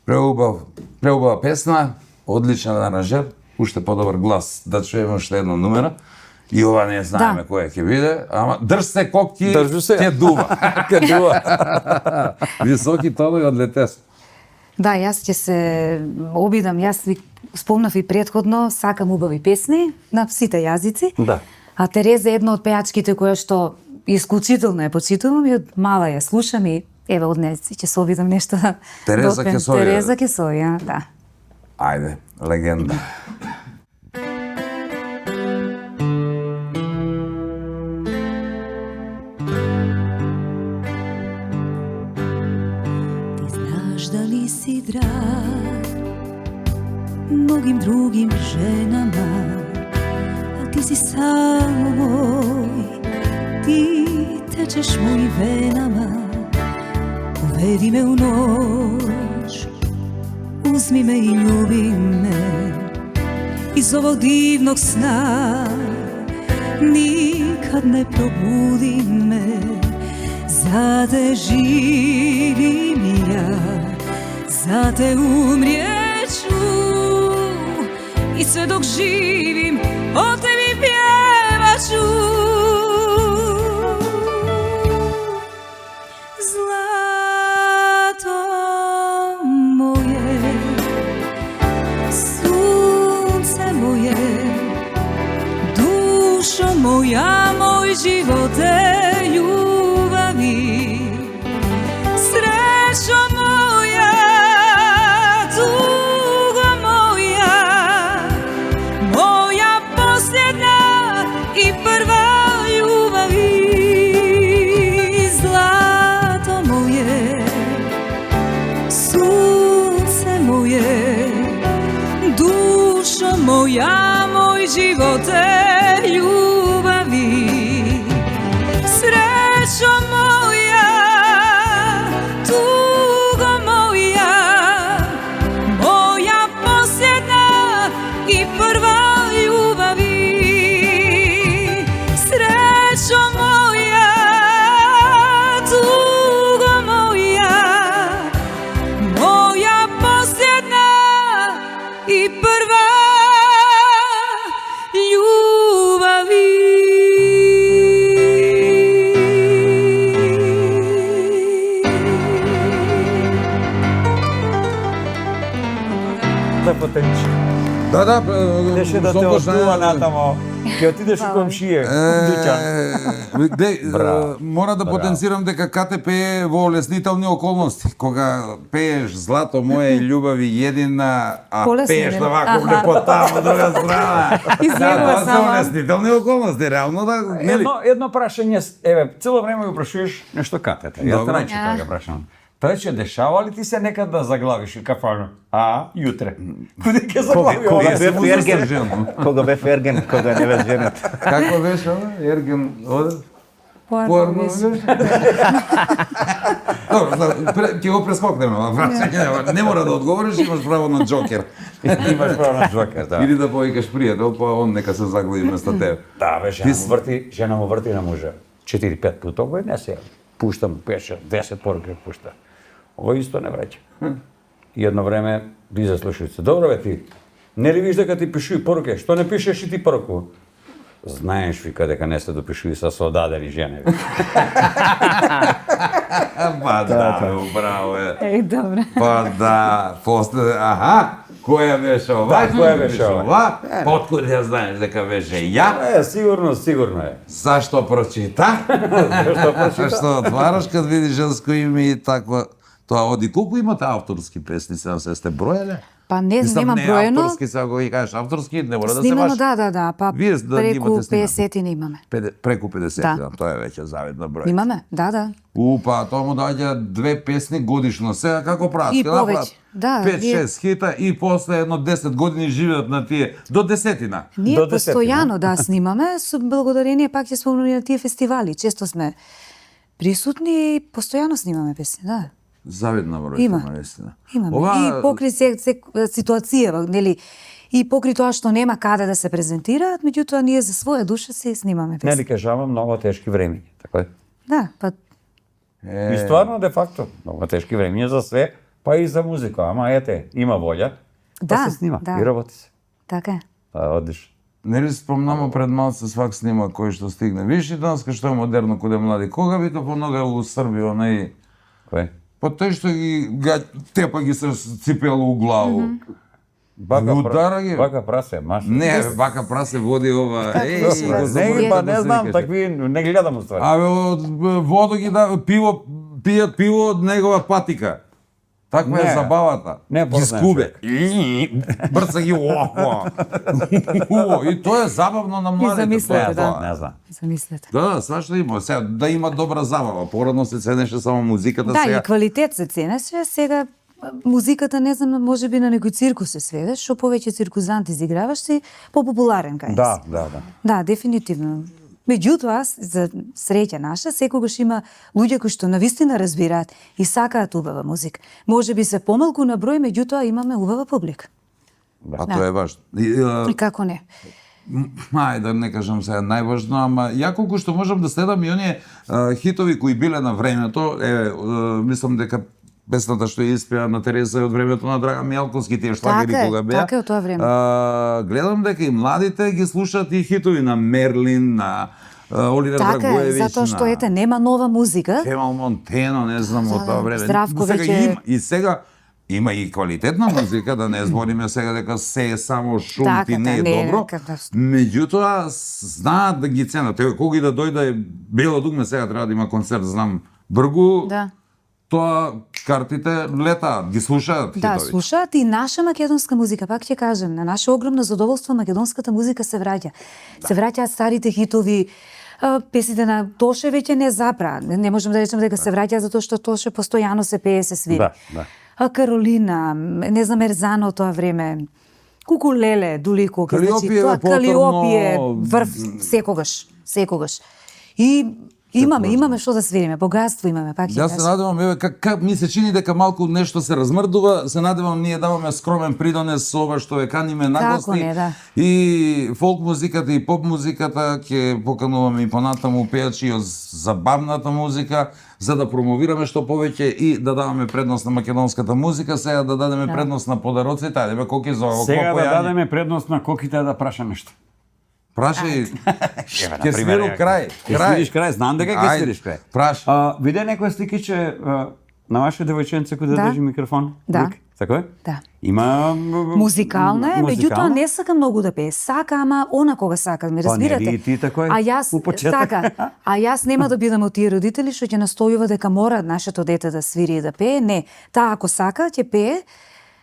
Преубава песна, одличен аранжер, уште подобар глас. Да чуеме уште едно номера. И ова не знаеме која ќе биде, ама држ се кокки, Држу се. ќе дува. Ке дува. Високи тонови од летес. Да, јас ќе се обидам, јас ви спомнав и претходно, сакам убави песни на сите јазици. Да. А Тереза е една од пеачките која што исклучително ја почитувам и од мала ја слушам и еве од неја ќе се обидам нешто да Тереза допеам. Кесоја. Тереза Кесоја, да. Ајде, легенда. si drag mnogim drugim ženama, a ti si samo moj, ti tečeš mojim venama. Uvedi me u noć, uzmi me i ljubi me, iz ovog divnog sna nikad ne probudi me. Za te živim ja, za te umrijeću, i sve dok živim o tebi pjevaću. Zlato moje, sunce moje, dušo moja, moj živote ljubavi, srećo moja, tugo moja, moja posljedna i prva ljubavi. Zlato moje, sunce moje, dušo moja, moj živote ljubavi, srećo moja, tugo moja, moja posljedna i prva ljubavi. Srećo moja, tugo moja, moja posljedna i prva ljubavi. Да потенчи. Да, Деше да те одува натамо. Ќе отидеш у комшије, дуќан. Мора да потенцирам дека КТП е во леснителни околности. Кога пееш Злато моје љубави едина, а Полесно, пееш не? на вако Аха. лепота од друга страна. Изјавува тоа се само. во леснителни околности, реално да, нели? Едно прашање, еве, цело време го прашуваш нешто катете. Јас Добро. трајче тоа го прашувам. Трајче, дешава ли ти се некад да заглавиш и кафано? А, јутре. Куди ќе заглави Кога ова? бев ерген, кога бев ерген, кога не бев женат. Како беше ова? Ерген оде? Порно беше. Добро, ќе го прескокнеме ова прашање. Не мора да одговориш, имаш право на джокер. Имаш право на джокер, да. Или да повикаш пријател, па он нека се заглави вместо тебе. Да, бе, жена му врти на мужа 4-5 пута, овој не се. Пуштам, пеше, 10 поруки пушта. Овој исто не враќа. И едно време близа слушајуца. Добро бе ти, не ли виж дека ти пишуи поруке? Што не пишеш и ти поруку? Знаеш, вика, дека не се допишуи со одадени жени. Па да, бе, убраво е. Еј, добре. Па да, после, аха, која беше ова? Да, која беше ова? Откуда ја знаеш дека беше ја? Сигурно е. Зашто прочита? Што отвараш кад видиш женско име и таква. Тоа оди, колку имате авторски песни, сега се сте броеле? Па не, Мислам, немам не броено. авторски, сега го ги кажеш авторски, не мора да се Снимано, баш. да, па Вие да преку имате снимано. 50 не имаме. Преку 50, Да. тоа е веќе завидна број. Имаме, да. Па тоа му доаѓа 2 песни годишно. Сега како прават? И Ќе направат повеќе. Да, 5-6 хита и после едно 10 години живеат на тие до десетина. Ние До десетина. постојано да снимаме, со благодарение пак ќе спомнуваме на тие фестивали. Често сме присутни и постојано снимаме песни, да. Завидна бројка, Има. наистина. Имаме. Ова И покри се ситуација, нели, и покри тоа што нема каде да се презентираат, меѓутоа ние за своја душа се снимаме Не песни. ли кажава многу тешки времиња, така е? Да, па И стварно, де факто, многу тешки времиња за све, па и за музика, ама ете, има волја, Да, па се снима да. и работи се. така е. Па одиш. Нели спомнамо пред малце свак снима кој што стигне. Виш и данас што е модерно кога е млади. Кога вика понога у Србија, онај Кој? па тој што тепа ги се ципело у главу. Удара ги. Бака прасе, маш. Не, бе, бака прасе води ова. Еј, го Не, заборав па да не се знам, викаше. такви не гледам уствари. Абе, од водо ги да, пиво, пијат пиво од негова патика. Таква е Не. забавата. Не ги познаем скубе. Брца ги оако. И тоа е забавно на младите. замислете, тоа е да. тоа. Не знам. Замислете. Да, свашто има. Сега, да има добра забава. Порано се ценеше само музиката, Да, сега. и квалитет се ценеше, сега музиката, не знам, можеби на некој циркус се сведеш, што повеќе циркузанти изиграваш си, попопуларен кај нас. Да. Да, дефинитивно. Меѓутоа, за среќа наша, секогаш има луѓе кои што навистина разбираат и сакаат убава музика. Можеби се помалку на број, меѓутоа имаме убава публика. А тоа е важно. И како не? Ајде да не кажам сега најважно, ама ја колку што можам да следам и оние хитови кои биле на времето, мислам дека песната што ја испеа на Тереза е од времето на Драган Мијалковски, тие шлагери кога беа. Така е од тоа време. Гледам дека и младите ги слушаат и хитови на Мерлин, на Оливер Така е, Драгоевич, затоа што ете нема нова музика. Кемал Монтено, не знам од тоа време. Здравко Сега веќе- има, и сега има и квалитетна музика, да не збориме сега дека се е само шум Така, и не е не е добро. катастрофа. Меѓутоа знаат да ги ценат. Ево кога и да дојде Бело дугме, сега треба да има концерт, знам, Бргу. Да. Тоа картите летаат, ги слушаат Да, хитови. слушаат и наша македонска музика, пак ќе кажем, на наше огромно задоволство македонската музика се враќа. Се враќаат старите хитови, песните на Тоше веќе не запра. Не можем да речеме дека се враќа затоа што Тоше постојано се пее, се свири. Да. Каролина, не знам, Ерзано тоа време. Кукулеле, Дулико, Калиопиеве тоа повторно- Калиопие, врв секогаш. И имаме што да свириме, богатство имаме, пак ќе Јас се кажам. надевам, еве, как ми се чини дека малку нешто се размрдува, се надевам ние даваме скромен придонес со ова што ве каниме на Како гости. не, да. И фолк музиката и поп музиката ќе покануваме и понатаму пејачи од забавната музика, за да промовираме што повеќе и да даваме предност на македонската музика, сега да дадеме предност на подароците, ајде бе колки за ово Сега да појање. дадеме предност на коките да праша нешто. Прашај, ќе пример, свиру ја. крај. Ќе свириш крај, знам дека ќе Ајде, свириш крај. Прашај. Виде некоја сликиче на ваше девојченце кој да Да. држи микрофон? Да. Вик, така е? Да. Има Музикална е, меѓутоа не сака многу да пее. Сака, ама она кога сака, ме Па, разбирате? нели и ти тако е? А јас У почеток. така, а јас нема да бидам од тие родители што ќе настојува дека мора нашето дете да свири и да пее. Не, таа ако сака ќе пее.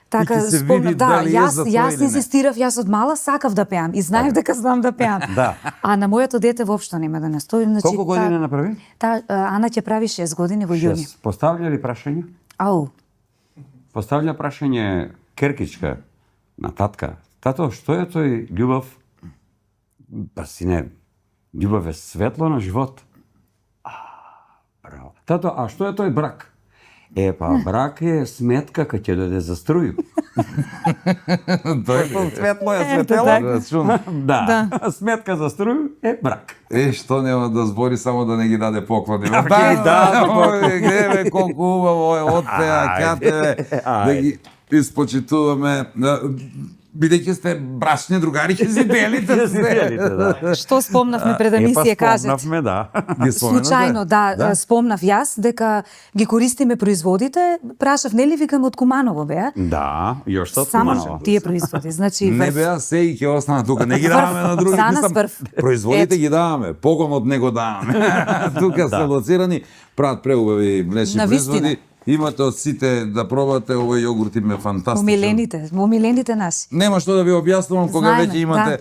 Така ќе се спомнав, види да, дали е за тоа јас или не. инсистирав, јас од мала сакав да пеам и знаев дека знам да пеам. Да. А на моето дете воопшто нема да настојам, значи Колку години направи? Ана ќе прави 6 години во јуни. Поставља ли прашање? Ау. Поставља прашање Керкичка на татка. Тато, што е тој љубов? Па сине, љубов е светло на живот. Браво. Тато, а што е тој брак? Па брак е сметка кај ќе дојде за струju. Светло е светело. Да. Сметка за струju е брак. Што нема да збори само да не ги даде поклони. Да, ги даде поклони. Глеме колку убаво е отпеа, катеве, да ги испочитуваме. Бидејќи сте брачни другари, ќе си делите се. Што спомнавме пред емисија, кажете. Спомнавме, да. Ги споменате? Случајно, да, спомнав јас дека ги користиме производите. Прашав, нели викам од Куманово беа? Да, још што Само спомнала. тие производи, значи Не врв. беа се и ќе остана тука. Не ги даваме на други. За нас Мислам, прв. производите Ето. ги даваме, погонот не го даваме. Тука се лоцирани, прават преубави млечни Навистина. производи. Имате од сите да пробате, овој јогурт им е фантастичен. Момилените наши. Нема што да ви објаснувам кога Знаеме, веќе имате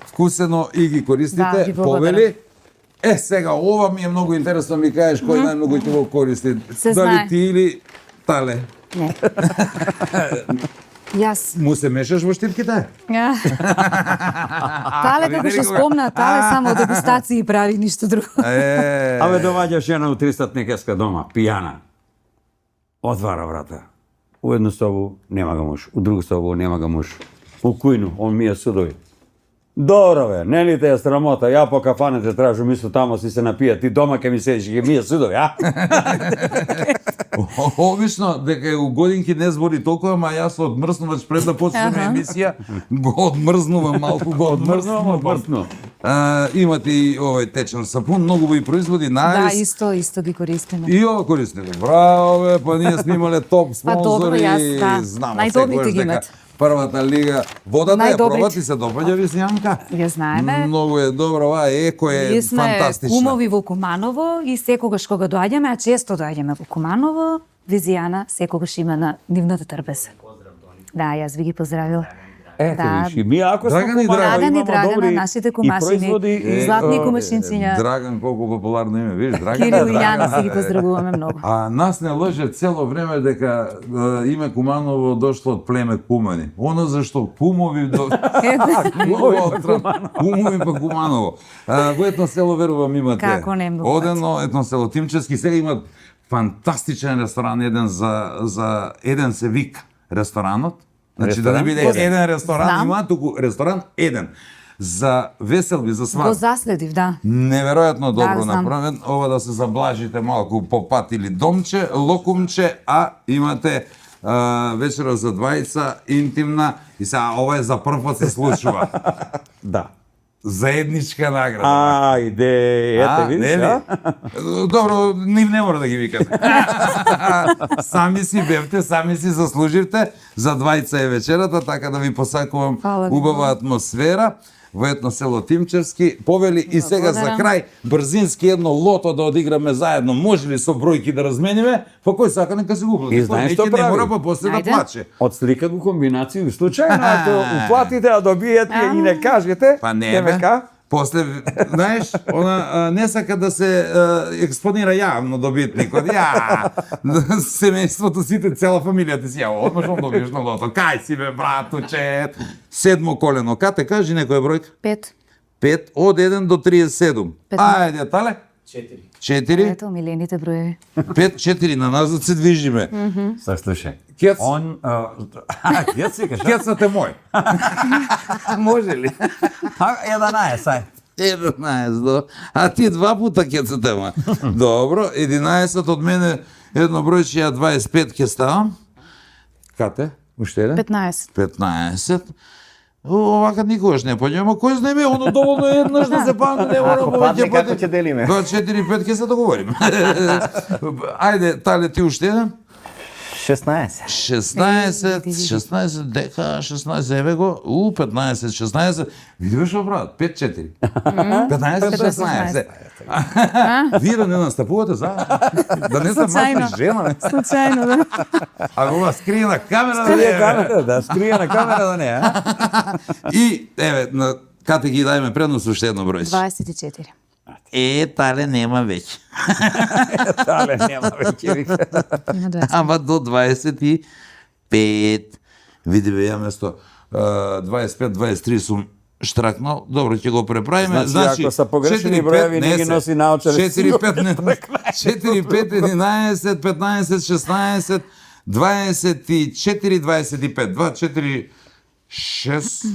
вкусено и ги користите. Да, ви благодарам. Повели. Сега ова ми е многу интересно ми кажеш кој најмногу ќе го користи. Се Дали знае. ти или Тале? Не. Јас. Му се мешаш во штипките? Тале, како што спомна, Тале само дегустации прави, ништо друго. Абе, доаѓа жена у 300-некеска дома, пијана. Отвара врата. У едно собу нема го муж, у друго собу нема го муж. У кујну, он ми е судови. Добро бе, нели те е срамота, ја по кафанете тражам исто тамо си се напија, ти дома ке ми седиш и ке ми е судови, а? Обично, дека у годинки не збори толкова, ама јас одмрзнувач пред да почнеме емисија, го одмрзнувам малку, го одмрзнувам. Одмрзнувам. Имате и овој течен сапун, многу ви производи Да, најс. исто ги користиме. И ова користиме. Браво бе, па ние сме имале топ Па добро, спонзори. јас, да. Знам, Најдобрите секогаш ги дека имате. Првата лига, водата ја Најдобрите. проба, ти се допаѓа ви Јанка? Ја знаеме. Многу е добро, ова еко е Ние сме фантастично. кумови во Куманово и секогаш кога доаѓаме, а често доаѓаме во Куманово, Визијана секогаш има на нивната трпеза. Да, јас ви ги поздравила. Ете, Да. виж, и ние ако сме Драган и комаши, Драган и имамо Драгана, добри нашите и комашини, производи, златни комашинчиња. Драган, колку популарно име, виж, Драган. Кирил и Драган. Јана си ги поздравуваме многу. А нас не лъже цело време дека име Куманово дошло од племе Кумани. Оно зашто кумови до кумови па Куманово. Во едно село верувам имате. Како не многу Одено едно село Тимчевски, сега имат фантастичен ресторан еден за еден се вика ресторанот. Значи да не биде еден ресторан Знам. има, туку ресторан еден. За веселби, за Го свадби. заследив, да. Неверојатно добро знам. направен. Ова да се заблажите малку по пат или домче, локумче, а имате вечера за двајца, интимна, и сега ова е за прв пат се случува. Да. Заедничка награда. Ајде, ете, видиш, нели? а? Добро, нив не мора да ги викате. Сами си бевте, сами си заслуживте. За двајца е вечерата, така да ви посакувам Фала ви, убава Бога. атмосфера во едно село Тимчевски. Повели и сега за Благодарам. крај брзински едно лото да одиграме заедно. Може ли со бројки да размениме? Па кој сака нека се го плати. И знаеш што Не прави? мора па после да Ајде. плаче. Од слика го комбинација, случајно ако уплатите, а добиете и не кажете, Па не, ќе бе. века, После, знаеш, она не сака да се експонира јавно добитникот. Ја, семејството сите, цела фамилија ти си ја, одмаш он добиеш на лото. Кај си бе, братуче? Седмо колено. Кате, кажи некоја бројка? 5. 5, од 1 до 37. 15. Ајде, тале? 4. Ето, милените броеви. 5, 4, на назад се движиме. Слушај. Кец, Он кец си кажа. кецът е мој. може ли? 11, ај. 11, а ти два пута кецът е мој. Добро, 11 од мене едно бројче, ја 25 ќе ставам. Кате? Уште еден? 15. 15. Овака никогаш не поѓа, ама кој знае ме, оно доволно е еднаш да се памти, не мора Ако падне, како ќе делиме? 4-5 ќе се договориме. Ајде, тале ти уште еден? 16. 16, дека 16, еве го, 15, 16, види што прават, 5-4. 15, 16. Вие да не настапувате за? Да не сте Случајно. мати жена? Случајно, да. Ако ова скрие на камера, да Скрие не камера, да, скрие на камера да не, а? И, еве, на кате ги дајме предност уште едно бројче. 24. Тале нема веќе. Тале, нема веќе вика. Има 20. Ама до 25. Види бе, ја место 25-23 сум штракнал. Добро, ќе го преправиме. Значи, ако са погрешни броеви, не ги носи наочари. 4-5, 11, 15, 16, 24, 25. 2, 4, 6,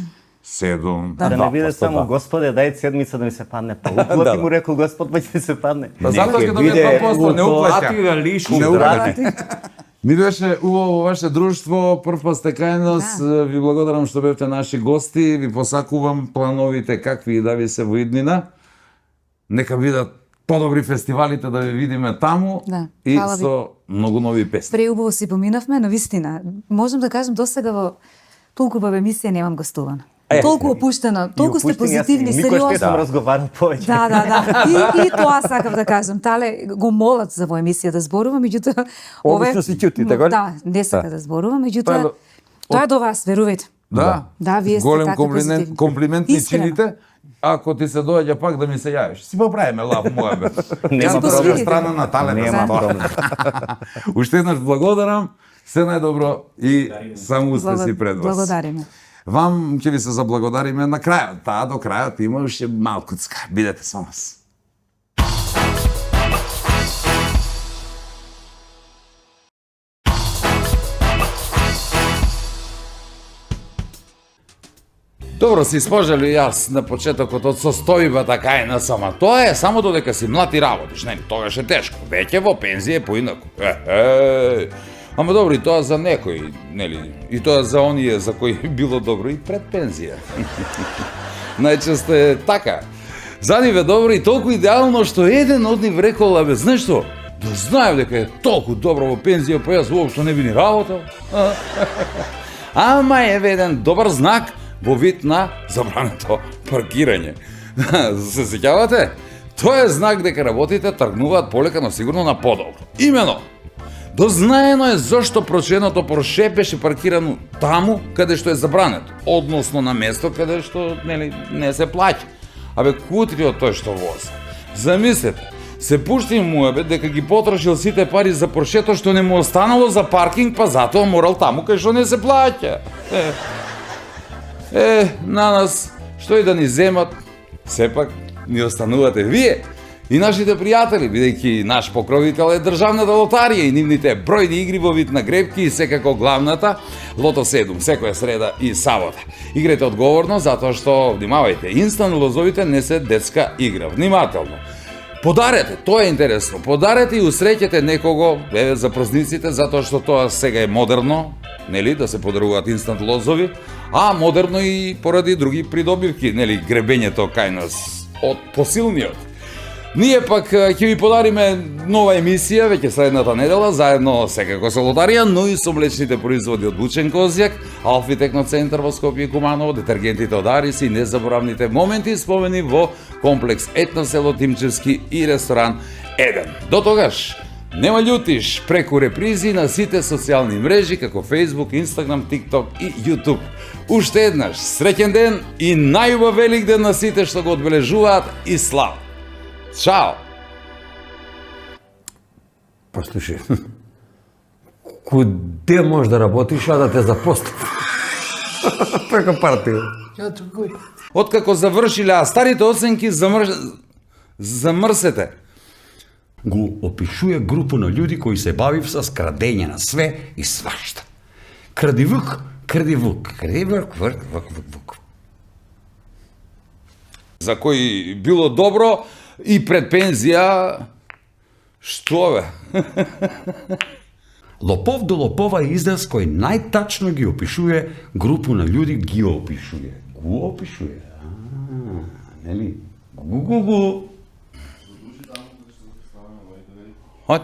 7. Да не биде само Господе, дај седмица да ми се падне. Па уплати му рекол Господ, па ќе ми се падне. Па затоа Нека ќе добие биде 2%, не уплаќа. Плати да лишни Не драти. Ми беше убаво во ваше друштво, прв пат сте кај нас, ви благодарам што бевте наши гости, ви посакувам плановите какви и да ви се во иднина. Нека бидат подобри фестивалите да ви видиме таму Да, и фала ви. со многу нови песни. Преубаво си поминавме, но вистина, можам да кажам досега во толку бава емисија немам гостувана. Толку опуштена, толку сте позитивни, Никош не сериозно. сум разговарал повеќе. Да. И тоа сакав да кажам. Тале го молат за во емисија да зборува, меѓутоа Обично си ќути, така ли? Да, не сака да зборува, меѓутоа Па, тоа е до вас, верувајте. Да, Да, вие сте голем така позитивни. комплимент ни Искрено. чините. Ако ти се доаѓа пак да ми се јавиш, си поправиме лав моја бе. Нема Јас проблем. друга страна на талента. Нема за тоа. проблем. Уште еднаш благодарам, се најдобро и само успеси пред вас. Благодариме. Вам ќе ви се заблагодариме на крајот, таа до крајот има уште малкуцка. Бидете со нас. Добро си испожали јас на почетокот од состојба така е на сама. Тоа е само додека си млад и работиш, не, тогаш е тешко. Веќе во пензија е поинаку. Ама добро, и тоа за некој, нели? И тоа за оние за кои било добро и пред пензија. Најчесто е така. За нив е добро и толку идеално што еден од нив рекол, абе, знаеш што? Да знаев дека е толку добро во пензија, па јас воопшто не би ни работел. Ама е еден добар знак во вид на забрането паркирање. Се сеќавате? Тоа е знак дека работите тргнуваат полека, но сигурно на подобро. Имено, Дознаено е зошто проченото Порше беше паркирано таму каде што е забрането, односно на место каде што не се плаќа. Абе кутриот тој што вози. Замислете, се пушти муебе дека ги потрошил сите пари за Поршето што не му останало за паркинг, па затоа морал таму кај што не се плаќа. На нас што и да ни земат, сепак ни останувате вие и нашите пријатели, бидејќи наш покровител е државната лотарија и нивните бројни игри во вид на гребки и секако главната Лото 7 секоја среда и сабота. Игрете одговорно затоа што, внимавајте, инстант лозовите не се детска игра. Внимателно. Подарете, тоа е интересно. Подарете и усреќете некого за празниците затоа што тоа сега е модерно, нели, да се подаруваат инстант лозови, а модерно и поради други придобивки, нели, гребењето кај нас од посилниот. Ние пак ќе ви подариме нова емисија веќе следната недела, заедно секако со лотарија, но и со млечните производи од Вучен Козјак, Алфи Техноцентар во Скопје и Куманово, детергентите од Арис и незаборавните моменти и спомени во комплекс Етно село Тимчевски и ресторан Еден. До тогаш, нема љутиш преку репризи на сите социјални мрежи како Facebook, Instagram, TikTok и YouTube. Уште еднаш, среќен ден и најубав велик ден на сите што го одбележуваат и слава. Чао! Послушай, куде можеш да работиш, а да те запослат? Преко партија. Откако завршиле, а старите оценки замрсете. Го опишува група на луѓе кои се бавив со крадење на све и свашта. Крадивук, крадивук, крадивук, вук. За кои било добро и пред пензија, што бе? Лопов до лопова е израз кој најтачно ги опишува групу на луѓе, Го опишува. Нели? Хај.